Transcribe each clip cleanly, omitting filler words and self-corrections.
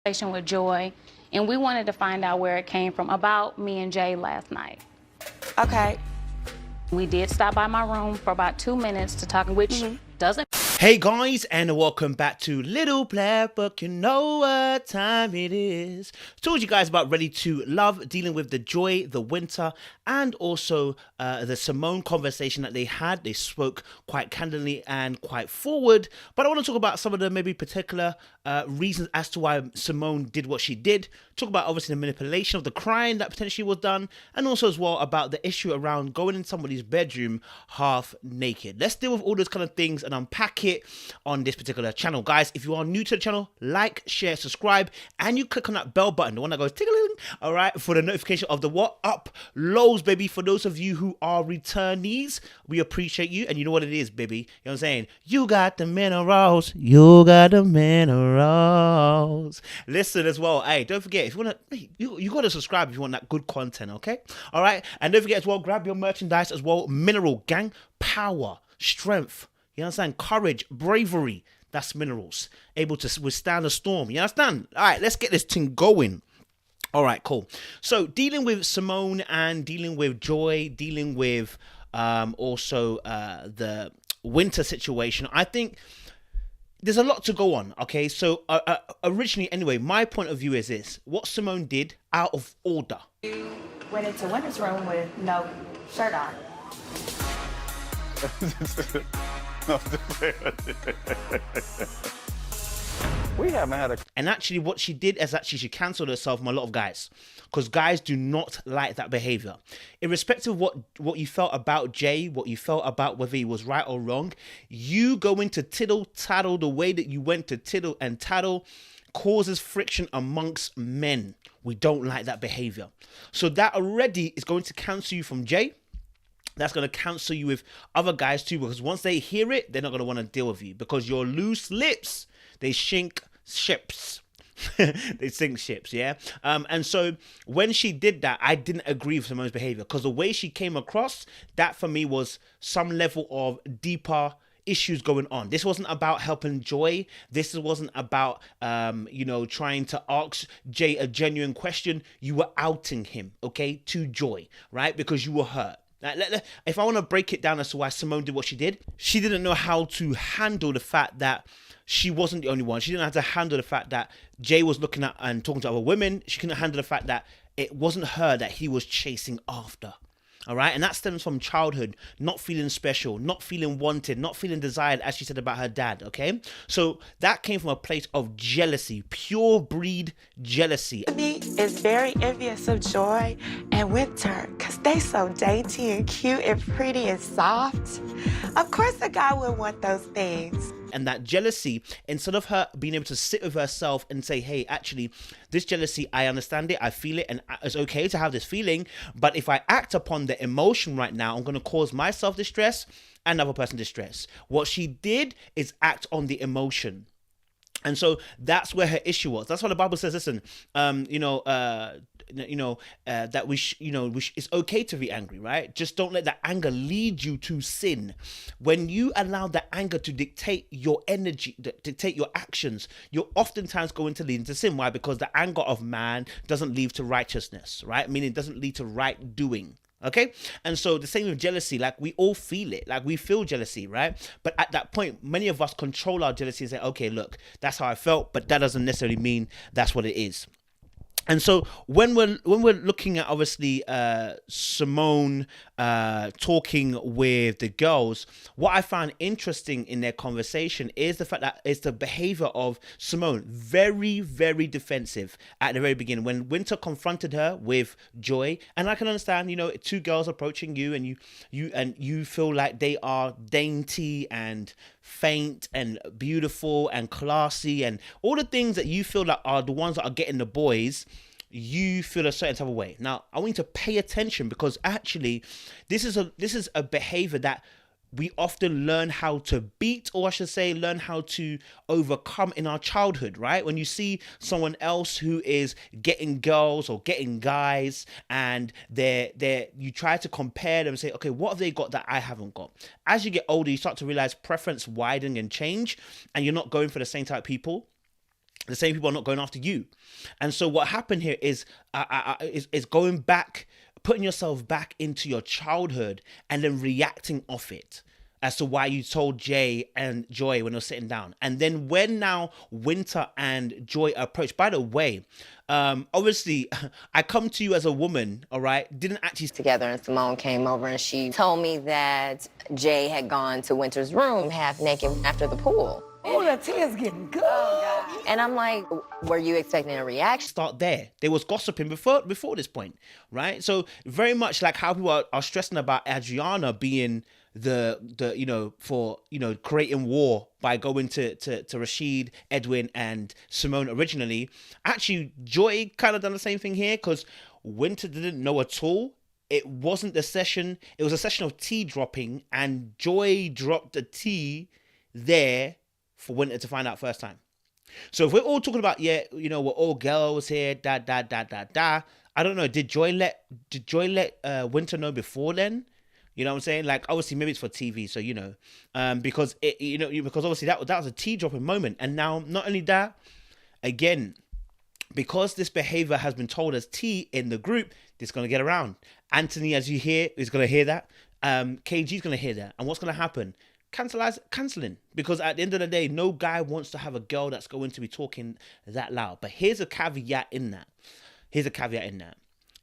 with Joy, and we wanted to find out where it came from about me and Jay last night. Okay. We did stop by my room for about 2 minutes to talk, which doesn't. Hey guys, and welcome back to Little Black Book. You know what time it is. Told you guys about Ready to Love, dealing with the Joy, the Wynter, and also the Simone conversation that they had. They spoke quite candidly and quite forward. But I want to talk about some of the maybe particular reasons as to why Simone did what she did. Talk about obviously the manipulation of the crime that potentially was done, and also as well about the issue around going in somebody's bedroom half naked. Let's deal with all those kind of things and unpack it on this particular channel. Guys, if you are new to the channel, like, share, subscribe, and you click on that bell button, the one that goes tickling, all right, for the notification of the what uploads, baby. For those of you who are returnees, we appreciate you, and you know what it is, baby. You know what I'm saying? You got the minerals. You got the minerals. Listen as well. Hey, don't forget, if you want to, you got to subscribe if you want that good content, okay? All right? And don't forget as well, grab your merchandise as well. Mineral gang, power, strength. You understand? Courage, bravery. That's minerals. Able to withstand a storm. You understand? All right, let's get this thing going. All right, cool. So dealing with Simone and dealing with Joy, dealing with also the Wynter situation, I think there's a lot to go on, okay? So originally, anyway, my point of view is this. What Simone did, out of order. You went into Wynter's room with no shirt on. We haven't had a... And actually what she did is actually she cancelled herself from a lot of guys, because guys do not like that behavior. Irrespective of what you felt about Jay, what you felt about whether he was right or wrong, you going to tittle tattle the way that you went to tittle and tattle causes friction amongst men. We don't like that behavior. So that already is going to cancel you from Jay. That's going to cancel you with other guys too, because once they hear it, they're not going to want to deal with you, because your loose lips, they sink ships. They sink ships, yeah? And so when she did that, I didn't agree with Simone's behavior, because the way she came across, that for me was some level of deeper issues going on. This wasn't about helping Joy. This wasn't about, trying to ask Jay a genuine question. You were outing him, okay, to Joy, right? Because you were hurt. If I want to break it down as to why Simone did what she didn't know how to handle the fact that she wasn't the only one. She didn't have to handle the fact that Jay was looking at and talking to other women. She couldn't handle the fact that it wasn't her that he was chasing after. All right. And that stems from childhood, not feeling special, not feeling wanted, not feeling desired, as she said about her dad. Okay. So that came from a place of jealousy, pure breed jealousy. Me is very envious of Joy and Wynter because they so dainty and cute and pretty and soft. Of course a guy would want those things. And that jealousy, instead of her being able to sit with herself and say, hey, actually, this jealousy, I understand it, I feel it, and it's okay to have this feeling, but if I act upon the emotion right now, I'm going to cause myself distress and another person distress. What she did is act on the emotion. And so that's where her issue was. That's why the Bible says, listen, that it's okay to be angry, right? Just don't let that anger lead you to sin. When you allow that anger to dictate your energy, dictate your actions, you're oftentimes going to lead into sin. Why? Because the anger of man doesn't lead to righteousness, right? Meaning it doesn't lead to right doing. Okay. And so the same with jealousy, like we all feel it, like we feel jealousy, right? But at that point, many of us control our jealousy and say, okay, look, that's how I felt, but that doesn't necessarily mean that's what it is. And so when we're looking at obviously Simone talking with the girls, what I found interesting in their conversation is the fact that it's the behavior of Simone, very, very defensive at the very beginning. When Wynter confronted her with Joy, and I can understand, two girls approaching you and you feel like they are dainty and faint and beautiful and classy and all the things that you feel like are the ones that are getting the boys, you feel a certain type of way. Now, I want you to pay attention, because actually this is a behavior that we often learn how to beat, or I should say learn how to overcome in our childhood, right? When you see someone else who is getting girls or getting guys and you try to compare them and say, okay, what have they got that I haven't got? As you get older, you start to realize preference widen and change, and you're not going for the same type of people. the same people are not going after you. And so what happened here is going back, putting yourself back into your childhood and then reacting off it as to why you told Jay and Joy when they were sitting down. And then when now Wynter and Joy approached, by the way, obviously I come to you as a woman, all right, didn't actually together, and Simone came over and she told me that Jay had gone to Wynter's room half naked after the pool. Oh, that tea is getting good. And I'm like, were you expecting a reaction? start there. There was gossiping before this point, right? So very much like how people are stressing about Adriana being the creating war by going to Rashid, Edwin, and Simone originally. Actually, Joy kind of done the same thing here, because Wynter didn't know at all. It wasn't the session. It was a session of tea dropping, and Joy dropped the tea there for Wynter to find out first time. So if we're all talking about, we're all girls here, da. I don't know. Did Joy let Wynter know before then? You know what I'm saying? Like, obviously, maybe it's for TV, so because because obviously that was a tea dropping moment. And now, not only that, again, because this behavior has been told as tea in the group, it's gonna get around. Anthony, as you hear, is gonna hear that. KG's gonna hear that, and what's gonna happen? Canceling, because at the end of the day, no guy wants to have a girl that's going to be talking that loud. But here's a caveat in that.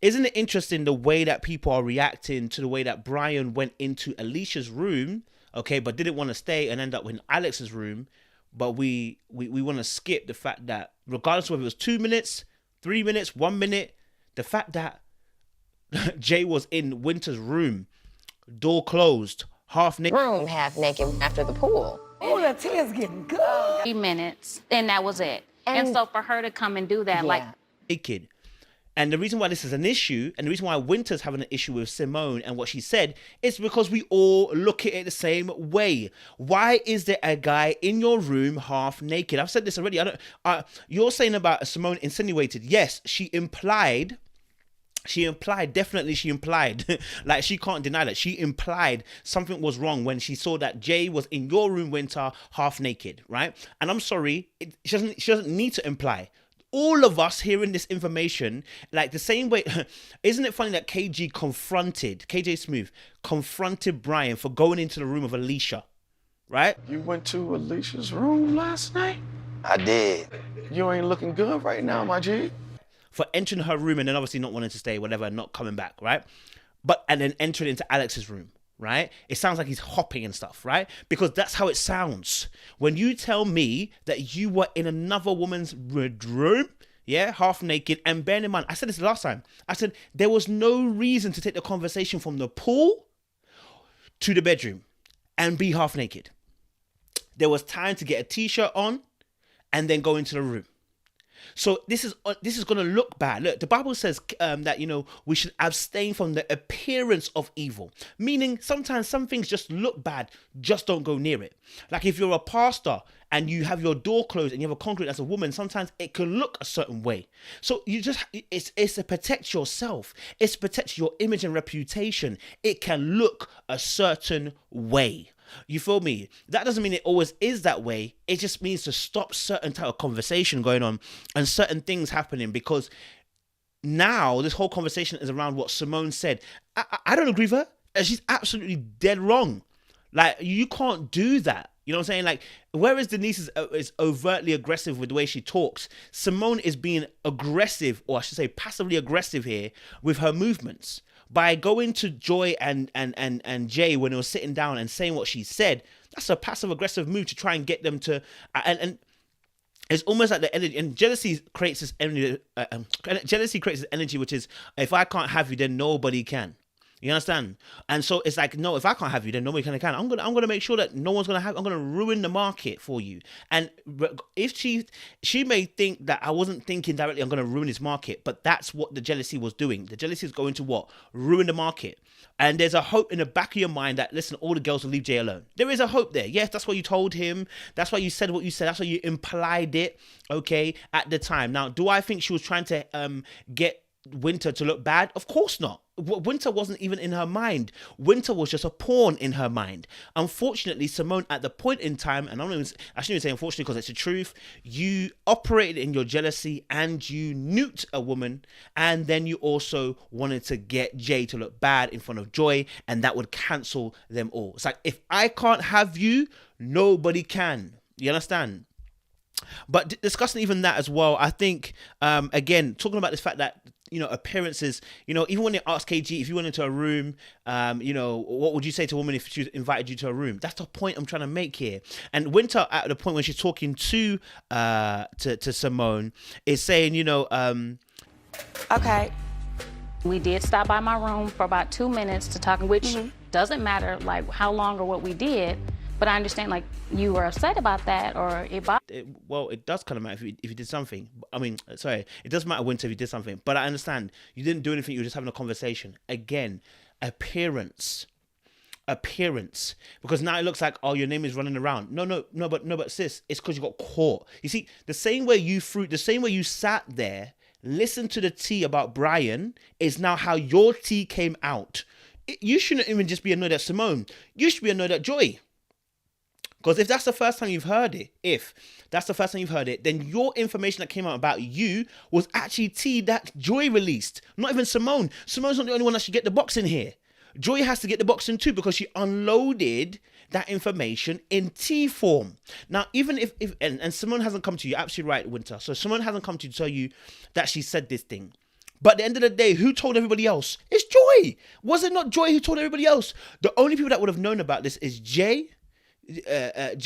Isn't it interesting the way that people are reacting to the way that Brian went into Alicia's room, okay, but didn't want to stay and end up in Alex's room? But we want to skip the fact that regardless of whether it was 2 minutes, 3 minutes, 1 minute, the fact that Jay was in Wynter's room, door closed, half naked. Room half naked after the pool. Oh, that tea is getting good. 3 minutes, and that was it. And so for her to come and do that, like, Naked. And the reason why this is an issue, and the reason why Wynter's having an issue with Simone and what she said, is because we all look at it the same way. Why is there a guy in your room half naked? I've said this already. You're saying about Simone insinuated. Yes, she implied, like, she can't deny that. She implied something was wrong when she saw that Jay was in your room, Wynter, half naked, right? And I'm sorry, she doesn't need to imply. All of us hearing this information, like the same way, isn't it funny that KJ Smooth confronted Brian for going into the room of Alicia, right? You went to Alicia's room last night? I did. You ain't looking good right now, my G. For entering her room and then obviously not wanting to stay, whatever, and not coming back, right? And then entering into Alex's room, right? It sounds like he's hopping and stuff, right? Because that's how it sounds. When you tell me that you were in another woman's room, yeah, half naked, and bear in mind, I said this last time, I said there was no reason to take the conversation from the pool to the bedroom and be half naked. There was time to get a t-shirt on and then go into the room. So this is going to look bad. Look, the Bible says that, we should abstain from the appearance of evil. Meaning sometimes some things just look bad, just don't go near it. Like if you're a pastor and you have your door closed and you have a concrete as a woman, sometimes it can look a certain way. So it's to protect yourself. It's to protect your image and reputation. It can look a certain way. You feel me? That doesn't mean it always is that way. It just means to stop certain type of conversation going on and certain things happening, because now this whole conversation is around what Simone said. I don't agree with her. She's absolutely dead wrong. Like, you can't do that. You know what I'm saying? Like, whereas Denise is overtly aggressive with the way she talks, Simone is being aggressive, or I should say passively aggressive here, with her movements. By going to Joy and Jay when they were sitting down and saying what she said, that's a passive aggressive move to try and get them to and it's almost like the energy, and jealousy creates this energy. Jealousy creates this energy, which is, if I can't have you, then nobody can. You understand? And so it's like, no, if I can't have you, then nobody can. I'm gonna make sure that no one's gonna have. I'm gonna ruin the market for you. And if she may think that I wasn't thinking directly, I'm gonna ruin this market, but that's what the jealousy was doing. The jealousy is going to what? Ruin the market. And there's a hope in the back of your mind that, listen, all the girls will leave Jay alone. There is a hope there. Yes, that's what you told him. That's why you said what you said. That's why you implied it, okay, at the time. Now, do I think she was trying to get Wynter to look bad? Of course not. Wynter wasn't even in her mind. Wynter was just a pawn in her mind. Unfortunately, Simone, at the point in time, and I shouldn't even say unfortunately because it's the truth, you operated in your jealousy and you nuked a woman, and then you also wanted to get Jay to look bad in front of Joy, and that would cancel them all. It's like, if I can't have you, nobody can. You understand? But discussing even that as well, I think, again, talking about this fact that, appearances, even when they ask KG, if you went into a room, what would you say to a woman if she invited you to a room? That's the point I'm trying to make here. And Wynter, at the point when she's talking to Simone, is saying, Okay. We did stop by my room for about 2 minutes to talk, which doesn't matter like how long or what we did. But I understand, like, you were upset about that, or it does kind of matter if you did something. It does matter, Wynter, if you did something. But I understand you didn't do anything. You were just having a conversation. Again, appearance. Because now it looks like, oh, your name is running around. No, but sis, it's because you got caught. You see, the same way you sat there, listened to the tea about Brian, is now how your tea came out. You shouldn't even just be annoyed at Simone. You should be annoyed at Joy. Because if that's the first time you've heard it, then your information that came out about you was actually tea that Joy released. Not even Simone. Simone's not the only one that should get the box in here. Joy has to get the box in too, because she unloaded that information in tea form. Now, even if Simone hasn't come to you, absolutely right, Wynter. So Simone hasn't come to you to tell you that she said this thing. But at the end of the day, who told everybody else? It's Joy. Was it not Joy who told everybody else? The only people that would have known about this is Joy, and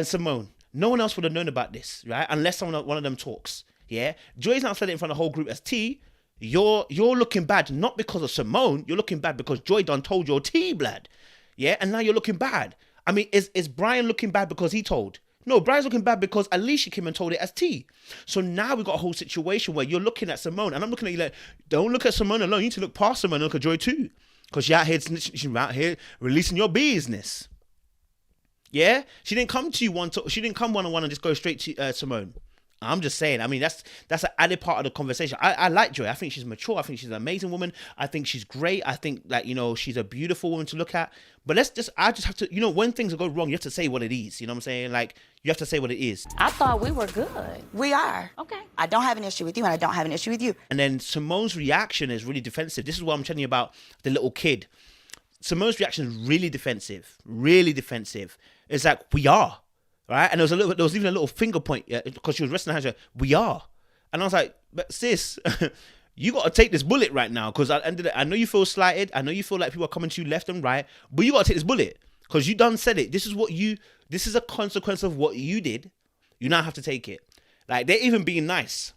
Simone. No one else would have known about this, right? Unless one of them talks. Yeah, Joy's not said it in front of the whole group as T. You're looking bad not because of Simone. You're looking bad because Joy done told your T, blood. Yeah, and now you're looking bad. I mean, is Brian looking bad because he told? No, Brian's looking bad because Alicia came and told it as T. So now we've got a whole situation where you're looking at Simone, and I'm looking at you like, don't look at Simone alone. You need to look past Simone and look at Joy too. Because you're out here releasing your business. Yeah? She didn't come one-on-one and just go straight to Simone. I'm just saying. I mean, that's an added part of the conversation. I like Joy. I think she's mature. I think she's an amazing woman. I think she's great. I think that, she's a beautiful woman to look at. But I just have to, when things go wrong, you have to say what it is. You know what I'm saying? Like, you have to say what it is. I thought we were good. We are. Okay. I don't have an issue with you, and I don't have an issue with you. And then Simone's reaction is really defensive. This is what I'm telling you about the little kid. Simone's reaction is really defensive. Really defensive. It's like, we are. Right? And there was even a little finger point, because she was resting her hand. We are. And I was like, but sis, you got to take this bullet right now, because I know you feel slighted. I know you feel like people are coming to you left and right, but you got to take this bullet, because you done said it. This is a consequence of what you did. You now have to take it. Like, they're even being nice.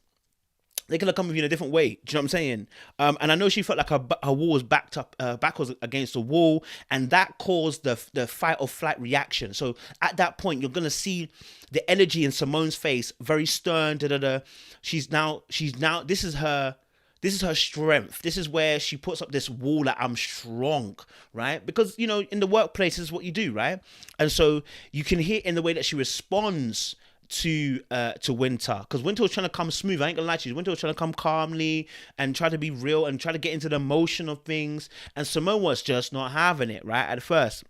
They could have come with you in a different way. Do you know what I'm saying? And I know she felt like her wall was backwards against the wall, and that caused the fight or flight reaction. So at that point, you're gonna see the energy in Simone's face, very stern. She's now. This is her strength. This is where she puts up this wall that I'm strong, right? Because in the workplace, this is what you do, right? And so you can hear in the way that she responds to Wynter, because Wynter was trying to come smooth. I ain't gonna lie to you. Wynter was trying to come calmly and try to be real and try to get into the emotion of things, and Simone was just not having it, right, at first,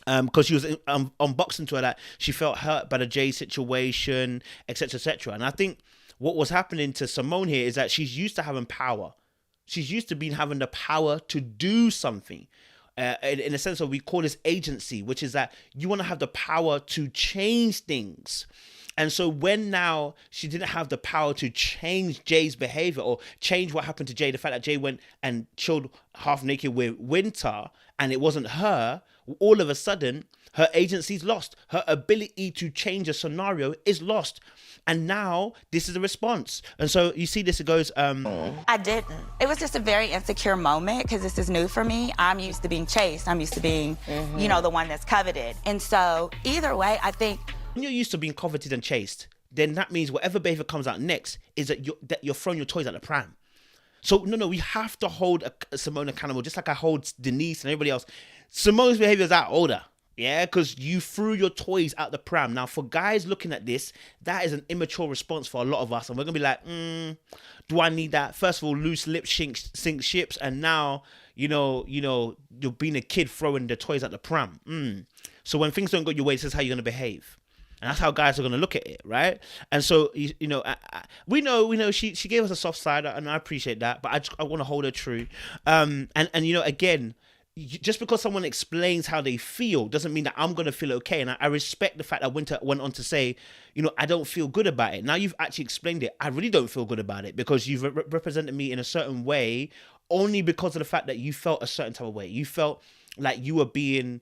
because she was unboxing to her that she felt hurt by the Jay situation, etc. And I think what was happening to Simone here is that she's used to having power. She's used to having the power to do something. In a sense of, we call this agency, which is that you want to have the power to change things. And so when now she didn't have the power to change Jay's behavior or change what happened to Jay, the fact that Jay went and chilled half naked with Wynter and it wasn't her, all of a sudden her agency's lost. Her ability to change a scenario is lost. And now this is a response. And so you see this, it goes... I didn't. It was just a very insecure moment because this is new for me. I'm used to being chased. I'm used to being, the one that's coveted. And so either way, I think... When you're used to being coveted and chased, then that means whatever behavior comes out next is that you're throwing your toys at the pram. So no, we have to hold Simone accountable, just like I hold Denise and everybody else. Simone's behavior is out of order. Yeah, because you threw your toys out the pram. Now, for guys looking at this, that is an immature response for a lot of us. And we're going to be like, do I need that? First of all, loose lips sink ships. And now, you're being a kid throwing the toys at the pram. So when things don't go your way, this is how you're going to behave. And that's how guys are going to look at it, right? And so, we know she gave us a soft side, and I appreciate that. But I want to hold her true. And again, just because someone explains how they feel doesn't mean that I'm going to feel okay. And I respect the fact that Wynter went on to say, I don't feel good about it. Now you've actually explained it. I really don't feel good about it because you've represented me in a certain way only because of the fact that you felt a certain type of way. You felt like you were being,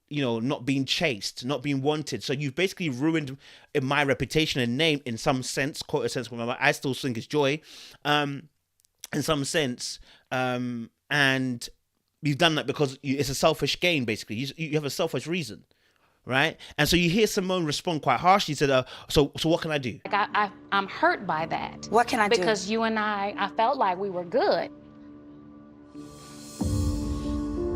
not being chased, not being wanted. So you've basically ruined my reputation and name in some sense, quote a sense. I still think it's Joy, in some sense. And you've done that because it's a selfish gain, basically. You have a selfish reason, right? And so you hear Simone respond quite harshly. She said, so what can I do? I'm hurt by that. What can I do? Because you and I felt like we were good.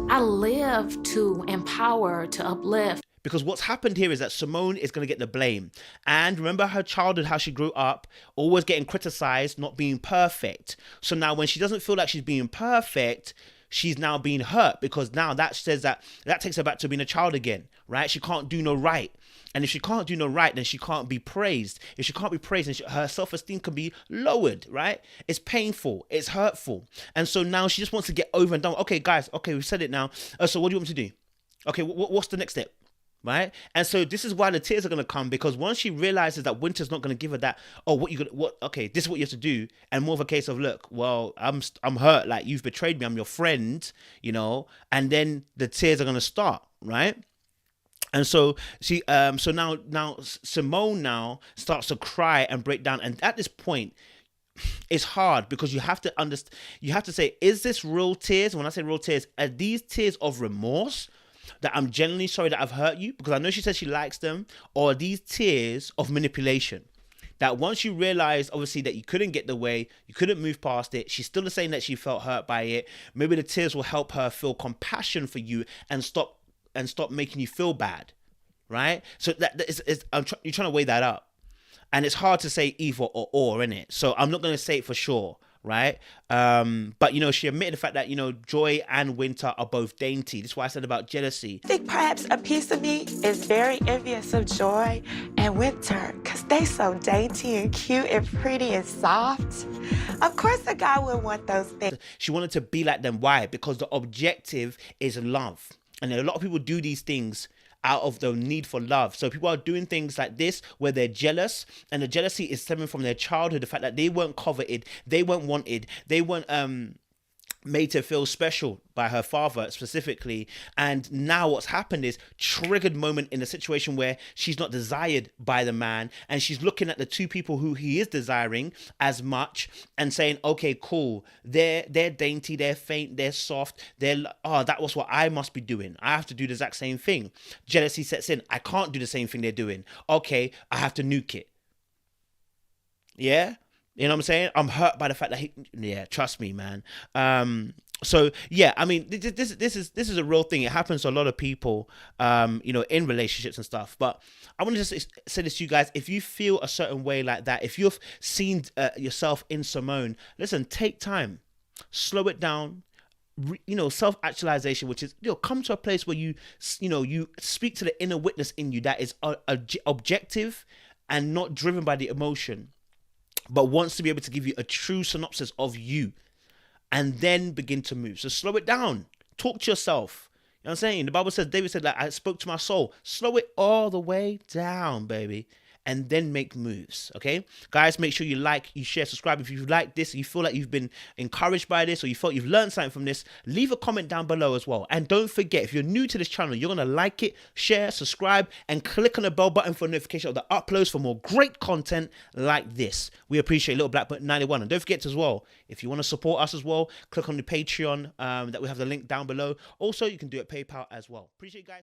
I live to empower, to uplift. Because what's happened here is that Simone is going to get the blame. And remember her childhood, how she grew up, always getting criticized, not being perfect. So now when she doesn't feel like she's being perfect, she's now being hurt because now that says that takes her back to being a child again, right? She can't do no right. And if she can't do no right, then she can't be praised. If she can't be praised, then her self-esteem can be lowered, right? It's painful. It's hurtful. And so now she just wants to get over and done. Okay, guys. Okay, we've said it now. So what do you want me to do? Okay, what's the next step? Right? And so this is why the tears are going to come, because once she realizes that Wynter's not going to give her that, okay, this is what you have to do. And more of a case of, look, well, I'm hurt. Like, you've betrayed me. I'm your friend, and then the tears are going to start. Right? And so now Simone now starts to cry and break down. And at this point, it's hard because you have to understand, you have to say, is this real tears? When I say real tears, are these tears of remorse? That I'm genuinely sorry that I've hurt you, because I know she says she likes them, or these tears of manipulation. That once you realize, obviously, that you couldn't get the way, you couldn't move past it, she's still saying that she felt hurt by it. Maybe the tears will help her feel compassion for you and stop making you feel bad, right? So you're trying to weigh that up, and it's hard to say either or in it. So I'm not going to say it for sure. Right? But, she admitted the fact that, Joy and Wynter are both dainty. That's why I said about jealousy. I think perhaps a piece of me is very envious of Joy and Wynter because they so dainty and cute and pretty and soft. Of course a guy would want those things. She wanted to be like them. Why? Because the objective is love. And a lot of people do these things out of the need for love. So people are doing things like this where they're jealous, and the jealousy is stemming from their childhood, the fact that they weren't coveted, they weren't wanted, they weren't made to feel special by her father specifically. And now what's happened is triggered moment in a situation where she's not desired by the man, and she's looking at the two people who he is desiring as much and saying, okay, cool, they're dainty, they're faint, they're soft, that was what I must be doing. I have to do the exact same thing. Jealousy sets in. I can't do the same thing they're doing. Okay, I have to nuke it. Yeah. You know what I'm saying? I'm hurt by the fact that trust me, man. So yeah, I mean, this is a real thing. It happens to a lot of people, in relationships and stuff. But I want to just say this to you guys: if you feel a certain way like that, if you've seen yourself in Simone, listen, take time, slow it down. Self-actualization, which is, come to a place where you speak to the inner witness in you that is objective and not driven by the emotion, but wants to be able to give you a true synopsis of you, and then begin to move. So slow it down. Talk to yourself. You know what I'm saying? The Bible says, David said, I spoke to my soul. Slow it all the way down, baby, and then make moves. Okay, guys, make sure you like, you share, subscribe. If you like this, you feel like you've been encouraged by this, or you felt you've learned something from this, leave a comment down below as well. And don't forget, if you're new to this channel, you're gonna like it, share, subscribe, and click on the bell button for notification of the uploads for more great content like this. We appreciate Little Black Book 91. And don't forget to, as well, if you want to support us as well, click on the Patreon that we have the link down below. Also, you can do it PayPal as well. Appreciate you guys.